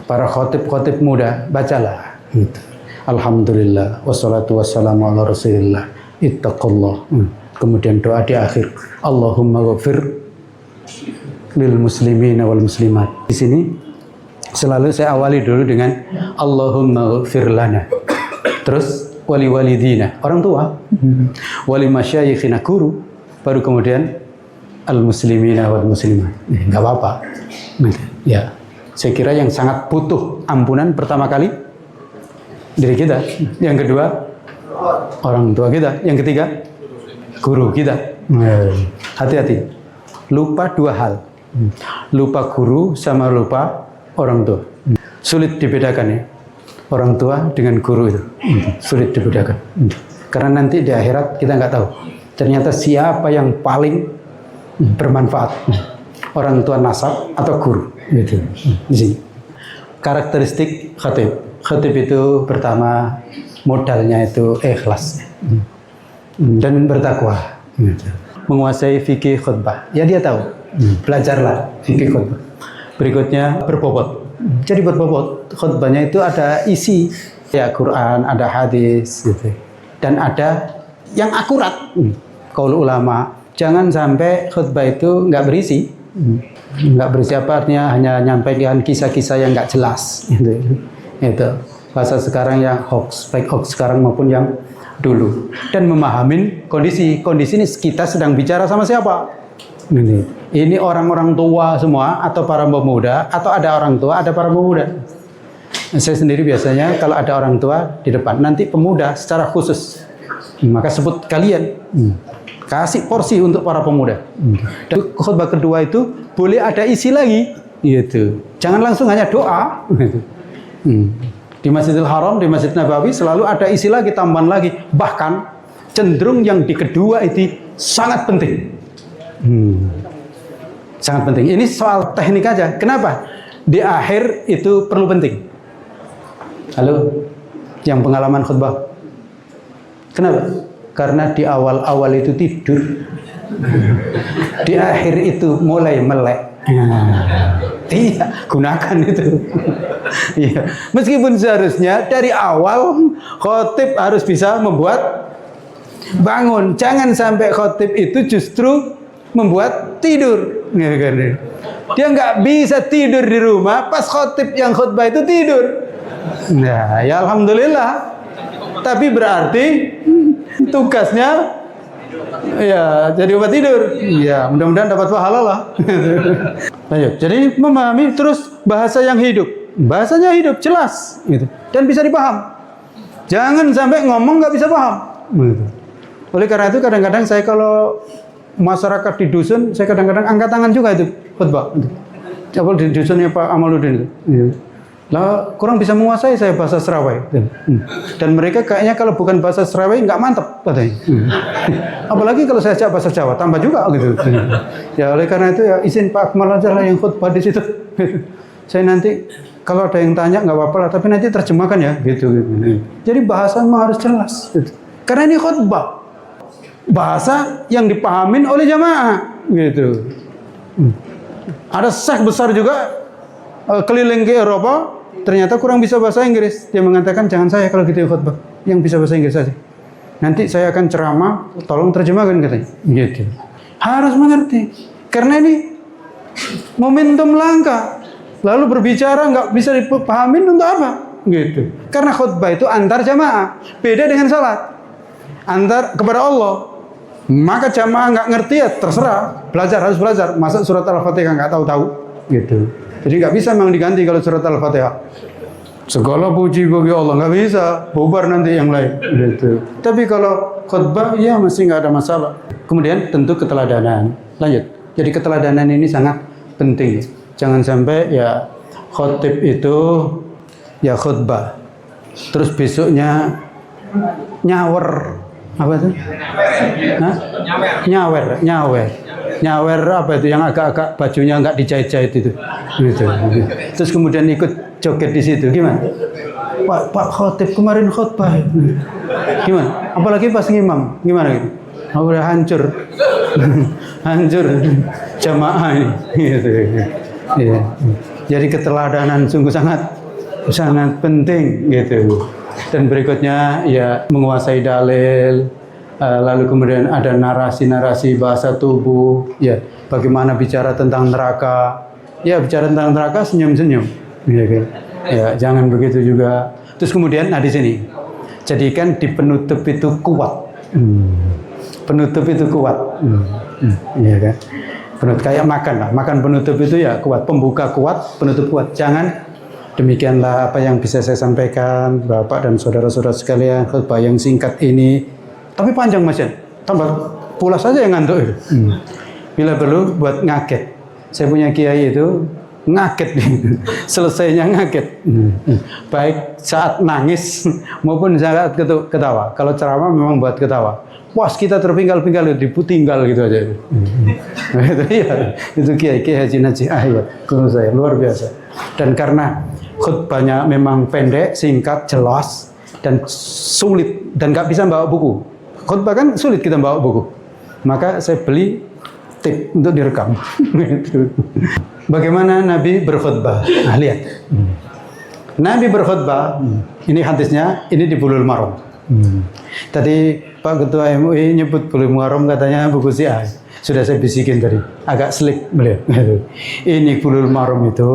Para khotib-khotib muda, bacalah gitu. Alhamdulillah wassalatu wassalamu ala rasulillah ittaqullah. Kemudian doa di akhir, Allahumma ghafir lil muslimina wal muslimat. Di sini selalu saya awali dulu dengan Allahumma ghafir lana. Terus wali walidina, orang tua, wali masyayikhina, guru, baru kemudian al muslimina wal muslimat. Enggak apa-apa. Ya. Saya kira yang sangat butuh ampunan pertama kali diri kita, yang kedua orang tua kita, yang ketiga guru kita. Hati-hati, lupa dua hal, lupa guru sama lupa orang tua. Sulit dibedakan ya, orang tua dengan guru itu sulit dibedakan. Karena nanti di akhirat kita nggak tahu ternyata siapa yang paling bermanfaat, orang tua nasab atau guru. Gitu. Di sini karakteristik khatib. Khatib itu pertama modalnya itu ikhlas dan bertakwa. Gitu. Menguasai fikih khutbah. Ya dia tahu. Belajarlah fikih khutbah. Berikutnya berbobot. Jadi berbobot. Khutbahnya itu ada isi, ya Quran, ada hadis, gitu. Dan ada yang akurat. Qaul ulama. Jangan sampai khutbah itu nggak berisi. Nggak berisi apa artinya, hanya nyampaikan kisah-kisah yang nggak jelas gitu. Itu bahasa sekarang yang hoax, baik hoax sekarang maupun yang dulu. Dan memahamin kondisi ini kita sedang bicara sama siapa. Ini orang-orang tua semua atau para pemuda, atau ada orang tua ada para pemuda. Saya sendiri biasanya kalau ada orang tua di depan, nanti pemuda secara khusus, maka sebut kalian. Kasih porsi untuk para pemuda. Dan khutbah kedua itu boleh ada isi lagi, gitu. Jangan langsung hanya doa. Di Masjidil Haram, di Masjid Nabawi selalu ada isi lagi, tambahan lagi. Bahkan cenderung yang di kedua itu sangat penting. Sangat penting. Ini soal teknik aja. Kenapa? Di akhir itu perlu penting. Halo, yang pengalaman khutbah. Kenapa? Karena di awal-awal itu tidur, di akhir itu mulai melek. Iya, gunakan itu. Iya, meskipun seharusnya dari awal khotib harus bisa membuat bangun. Jangan sampai khotib itu justru membuat tidur. Dia nggak bisa tidur di rumah, pas khotib yang khutbah itu tidur. Nah, ya alhamdulillah. Tapi berarti tugasnya ya jadi obat tidur. Ya, mudah-mudahan dapat pahala lah. Lanjut. Jadi memahami terus bahasa yang hidup. Bahasanya hidup, jelas gitu. Dan bisa dipaham. Jangan sampai ngomong nggak bisa paham. Gitu. Oleh karena itu kadang-kadang saya kalau masyarakat di dusun, saya kadang-kadang angkat tangan juga itu khutbah. Coba di dusunnya Pak Amaluddin itu. Gitu. Lah kurang bisa menguasai saya bahasa Serawai. Dan mereka kayaknya kalau bukan bahasa Serawai nggak mantap katanya. Apalagi kalau saya ajak bahasa Jawa, tambah juga gitu. Ya oleh karena itu ya izin Pak Akmal aja lah yang khutbah di situ. Saya nanti kalau ada yang tanya nggak apa-apa lah, tapi nanti terjemahkan ya gitu. Jadi bahasa mah harus jelas. Gitu. Karena ini khutbah, bahasa yang dipahamin oleh jamaah gitu. Ada syekh besar juga keliling ke Eropa, ternyata kurang bisa bahasa Inggris. Dia mengatakan jangan saya kalau gitu khutbah, yang bisa bahasa Inggris saja. Nanti saya akan ceramah, tolong terjemahkan katanya. Gitu. Harus mengerti, karena ini momentum langka. Lalu berbicara nggak bisa dipahamin untuk apa? Gitu. Karena khutbah itu antar jamaah, beda dengan salat. Antar kepada Allah. Maka jamaah nggak ngerti ya terserah, harus belajar. Masa surat Al-Fatihah nggak tahu-tahu, gitu. Jadi nggak bisa memang diganti kalau surat Al-Fatihah. Segala puji bagi Allah, nggak bisa, bubar nanti yang lain. Gitu. Tapi kalau khutbah, ya masih nggak ada masalah. Kemudian tentu keteladanan. Lanjut. Jadi keteladanan ini sangat penting. Jangan sampai ya khotib itu ya khutbah, terus besoknya nyawer. Apa itu? Hah? Nyawer apa itu yang agak-agak bajunya nggak dijahit-jahit itu. Gitu. Terus kemudian ikut joget di situ, gimana? Pak Khotib kemarin khutbah. Gimana? Apalagi pas ngimam, gimana gitu? Oh, udah hancur, hancur jamaah ini. Gitu. Ya. Jadi keteladanan sungguh sangat penting gitu. Dan berikutnya ya menguasai dalil, lalu kemudian ada narasi-narasi bahasa tubuh, ya bagaimana bicara tentang neraka, ya bicara tentang neraka senyum-senyum, ya jangan begitu juga. Terus kemudian di sini jadikan di penutup itu kuat, penutup itu kuat, ya kan? Penutup kayak makan lah, makan penutup itu ya kuat, pembuka kuat, penutup kuat. Jangan. Demikianlah apa yang bisa saya sampaikan, Bapak dan saudara-saudara sekalian, khutbah yang singkat ini. Tapi panjang Mas Yan, tambah pula saja yang ngantuk itu. Bila perlu buat ngaget. Saya punya kiai itu ngaget, selesainya ngaget. Baik saat nangis maupun saat ketawa. Kalau ceramah memang buat ketawa. Puas kita terpinggal-pinggal, diputinggal gitu aja. Itu Kiai Haji Najih Ahmad, guru saya, luar biasa. Dan karena khutbahnya memang pendek, singkat, jelas, dan sulit, dan nggak bisa bawa buku. Khutbah kan sulit kita bawa buku. Maka saya beli tip untuk direkam. Bagaimana Nabi berkhutbah? Nah, lihat. Nabi berkhutbah, ini hadisnya, ini di Bulughul Maram. Tadi Pak Ketua MUI nyebut Bulughul Maram, katanya buku Syiah. Sudah saya bisikin tadi, agak slick beliau. Ini Bulughul Maram itu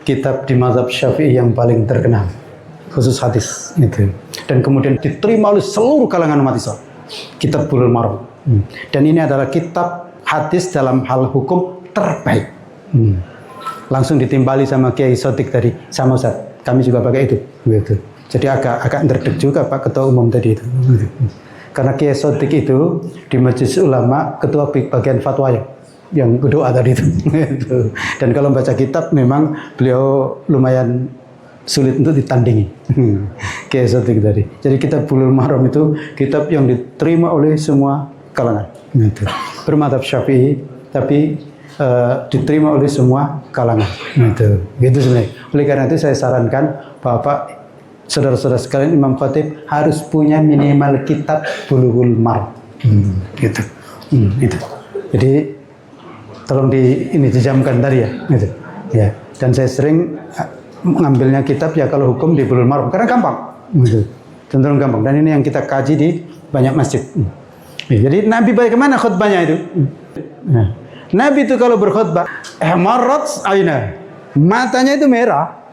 kitab di mazhab Syafi'i yang paling terkenal, khusus hadis itu. Dan kemudian diterima oleh seluruh kalangan umat Islam. Kitab Bulughul Maram. Dan ini adalah kitab hadis dalam hal hukum terbaik. Langsung ditimbali sama Kiai Sotik tadi, sama Ustaz. Kami juga pakai itu. Gitu. Jadi agak ndredeg juga Pak Ketua Umum tadi itu. Karena Kiai Sotik itu di Majelis Ulama ketua bagian fatwa yang berdoa tadi itu. Dan kalau baca kitab memang beliau lumayan sulit untuk ditandingi. Kiai Sotik tadi. Jadi kitab Bulughul Maram itu kitab yang diterima oleh semua kalangan. Gitu. Bermadzhab Syafi'i tapi diterima oleh semua kalangan. Gitu sebenarnya. Oleh karena itu saya sarankan Bapak, saudara-saudara sekalian, Imam Khatib harus punya minimal kitab Bulughul Maram. Gitu. Itu. Jadi tolong dijamkan tadi ya. Gitu. Ya. Dan saya sering mengambilnya kitab ya kalau hukum di Bulughul Maram karena gampang. Gitu. Cenderung gampang. Dan ini yang kita kaji di banyak masjid. Jadi Nabi bagaimana khutbahnya itu? Nah, Nabi itu kalau berkhutbah, marrat aina, matanya itu merah.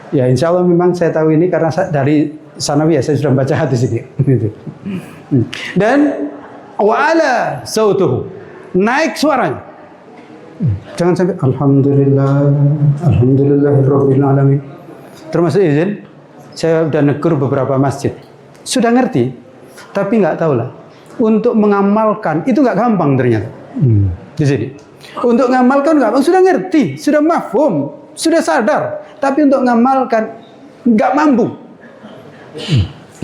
Ya insya Allah memang saya tahu ini karena dari Sanawi ya, saya sudah baca hadis ini. Dan wa'ala sautuhu, naik suaranya. Jangan sampai alhamdulillahirabbil alamin. Termasuk izin, saya sudah negur beberapa masjid. Sudah ngerti, tapi nggak tahu lah. Untuk mengamalkan itu nggak gampang ternyata. Di sini. Untuk mengamalkan nggak gampang, sudah ngerti, sudah mafhum, sudah sadar, tapi untuk mengamalkan nggak mampu.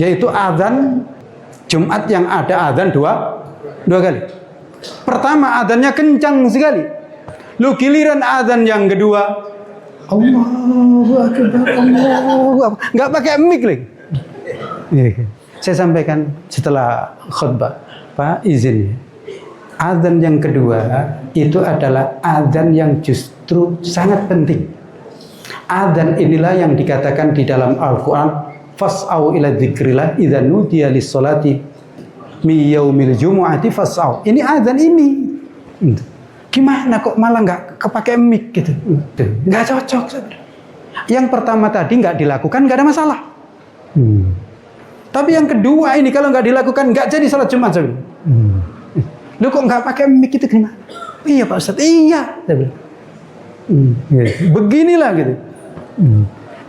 Yaitu azan Jumat yang ada azan dua kali. Pertama azannya kencang sekali. Lu giliran azan yang kedua, Allahu Akbar, Allahu Akbar, nggak pakai mic lagi. Saya sampaikan setelah khutbah, Pak izin. Azan yang kedua itu adalah azan yang justru sangat penting. Azan inilah yang dikatakan di dalam Al-Quran, fas'au ila dzikrillah idza nudiya lis-sholati mi yaumil jumu'ati fas'au. Ini azan ini. Gimana kok malah nggak kepake mic gitu? Nggak cocok. Yang pertama tadi nggak dilakukan nggak ada masalah. Tapi yang kedua ini kalau nggak dilakukan nggak jadi salat Jumat. Lu kok nggak pakai mic itu gimana? Iya Pak Ustadz, iya. Beginilah gitu.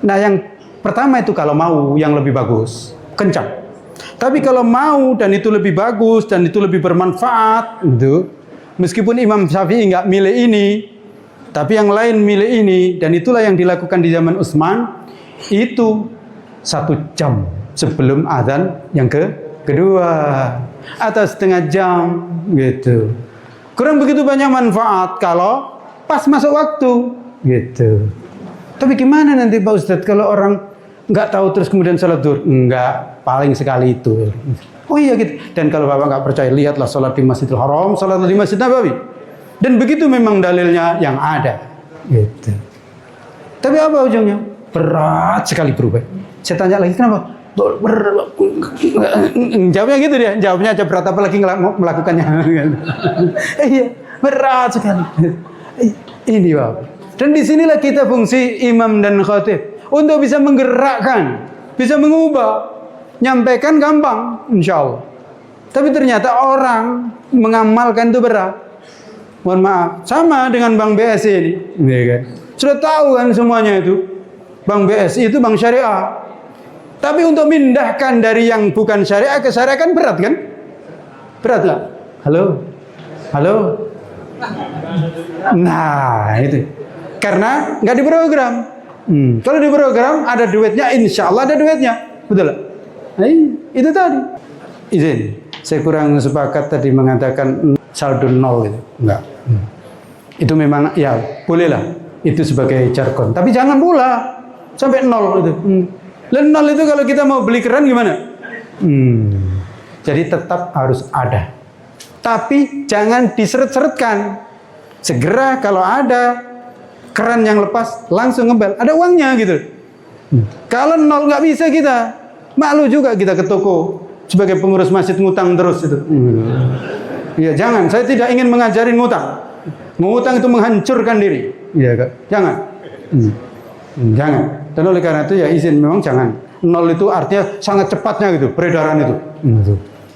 Nah yang pertama itu kalau mau yang lebih bagus, kencang. Tapi kalau mau dan itu lebih bagus dan itu lebih bermanfaat, itu meskipun Imam Syafi'i nggak milih ini, tapi yang lain milih ini, dan itulah yang dilakukan di zaman Utsman, itu 1 jam sebelum azan yang kedua atau setengah jam gitu. Kurang begitu banyak manfaat kalau pas masuk waktu gitu. Tapi gimana nanti Pak Ustadz kalau orang nggak tahu terus kemudian sholat zuhur? Enggak, paling sekali itu. Oh iya gitu. Dan kalau Bapak nggak percaya, lihatlah sholat di Masjidil Haram, sholat di Masjid Nabawi. Dan begitu memang dalilnya yang ada. Gitu. Tapi apa ujungnya? Berat sekali berubah. Saya tanya lagi, kenapa? Jawabnya gitu dia. Jawabnya aja berat, apalagi melakukannya. Iya, berat sekali. Ini Bapak. Dan disinilah kita fungsi imam dan khatib. Untuk bisa menggerakkan, bisa mengubah. Nyampaikan gampang, insya Allah. Tapi ternyata orang mengamalkan itu berat. Mohon maaf, sama dengan Bank BSI ini, ya kan? Sudah tahu kan semuanya itu, Bank BSI itu bank syariah. Tapi untuk mindahkan dari yang bukan syariah ke syariah kan berat kan? Berat lah. Halo, halo. Nah itu, karena nggak diprogram. Kalau diprogram ada duitnya, insya Allah ada duitnya, betul lah. Nah, itu tadi. Izin, saya kurang sepakat tadi mengatakan saldo nol gitu. Enggak. Itu memang ya bolehlah itu sebagai jargon. Tapi jangan pula sampai nol itu. Dan nol itu kalau kita mau beli keran gimana? Jadi tetap harus ada. Tapi jangan diseret-seretkan. Segera kalau ada keran yang lepas langsung ngebel. Ada uangnya gitu. Kalau nol nggak bisa kita. Malu juga kita ke toko sebagai pengurus masjid ngutang terus itu. Ya jangan, saya tidak ingin mengajarin ngutang. Ngutang itu menghancurkan diri. Ya Kak, jangan. Jangan. Dan oleh karena itu ya izin memang jangan. Nol itu artinya sangat cepatnya gitu peredaran itu.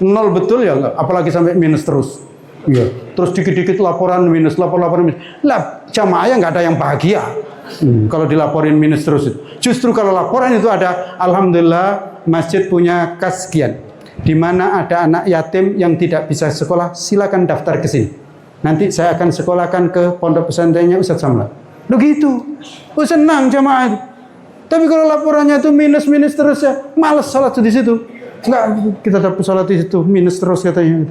Nol betul ya enggak, apalagi sampai minus terus. Ya, terus dikit-dikit laporan minus, laporan minus. Lah jamaah nggak ada yang bahagia. Kalau dilaporin minus terus itu. Justru kalau laporan itu ada, alhamdulillah masjid punya kas sekian. Di mana ada anak yatim yang tidak bisa sekolah, silakan daftar ke sini. Nanti saya akan sekolahkan ke pondok pesantrennya Ustaz Samla. Begitu. Oh senang jamaah itu. Tapi kalau laporannya itu minus terus ya, malas salat di situ. Enggak, kita dapat salat di situ minus terus katanya.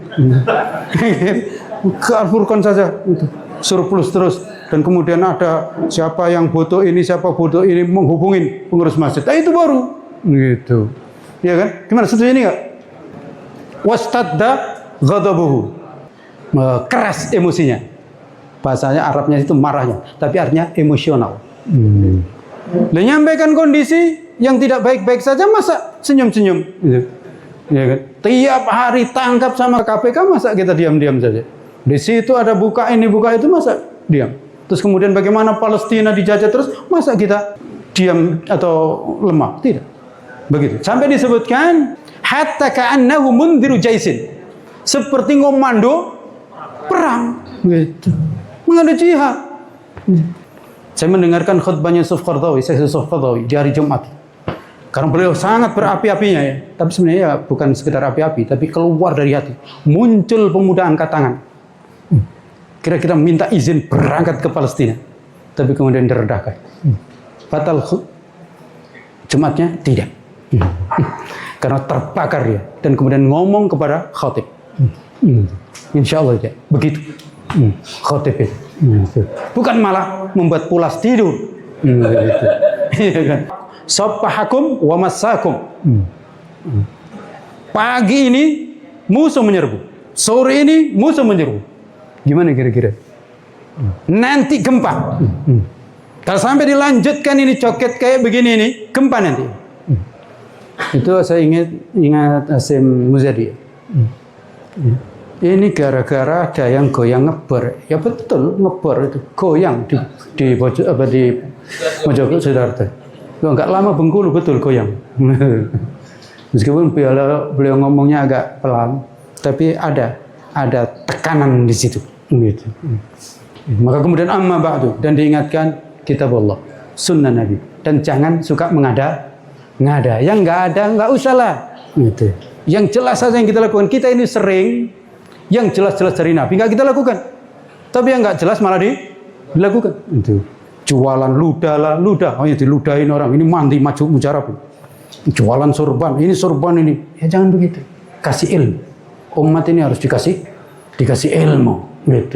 Al-Furqan saja itu. Surplus terus. Dan kemudian ada siapa yang butuh ini, siapa butuh ini, menghubungin pengurus masjid. Nah, itu baru. Gitu. Ya kan? Gimana? Setuju ini enggak? Wastadda ghadabuhu. Keras emosinya. Bahasanya Arabnya itu marahnya, tapi artinya emosional. Dan nyampaikan kondisi yang tidak baik-baik saja masa senyum-senyum. Gitu. Ya kan? Tiap hari tangkap sama KPK masa kita diam-diam saja. Di situ ada buka ini, buka itu masa diam. Terus kemudian bagaimana Palestina dijajah terus, masa kita diam atau lemah? Tidak. Begitu. Sampai disebutkan hatta ka'annahu mundhiru jaisin. Seperti ngomando perang. Gitu. Mengada jihad. Saya mendengarkan khutbahnya Yusuf Qaradawi, Syekh Yusuf Qaradawi di hari Jumat. Karena beliau sangat berapi-apinya ya. Tapi sebenarnya ya bukan sekedar api-api, tapi keluar dari hati. Muncul pemuda angkat tangan. Kira-kira minta izin berangkat ke Palestina. Tapi kemudian diredahkan. Batal Jumatnya? Tidak. Karena terbakar dia. Dan kemudian ngomong kepada khatib. Insya Allah ya. Begitu. Khatib itu. Bukan malah membuat pulas tidur. Iya kan? Sabbahakum wa massakum. Pagi ini musuh menyerbu. Sore ini musuh menyerbu. Gimana kira-kira? Nanti gempa. Kalau sampai dilanjutkan ini coket kayak begini ini, gempa nanti. Itu saya ingat Hasyim Muzadi. Ini gara-gara ada yang goyang ngebor. Ya betul, ngebor itu goyang di Mojokerto Sidoarjo. Enggak lama Bengkulu betul goyang. Meskipun beliau ngomongnya agak pelan, tapi ada tekanan di situ. Gitu. Maka kemudian amma ba'du, dan diingatkan kitab Allah, sunnah Nabi, dan jangan suka ngada. Yang nggak ada nggak usah lah. Gitu. Yang jelas saja yang kita lakukan. Kita ini sering yang jelas-jelas dari Nabi nggak kita lakukan, tapi yang nggak jelas malah dilakukan. Itu jualan ludah, hanya diludahin orang. Ini mandi maju mujarab. Jualan sorban, ini sorban ini. Ya jangan begitu. Kasih ilmu. Umat ini harus dikasih ilmu. Gitu.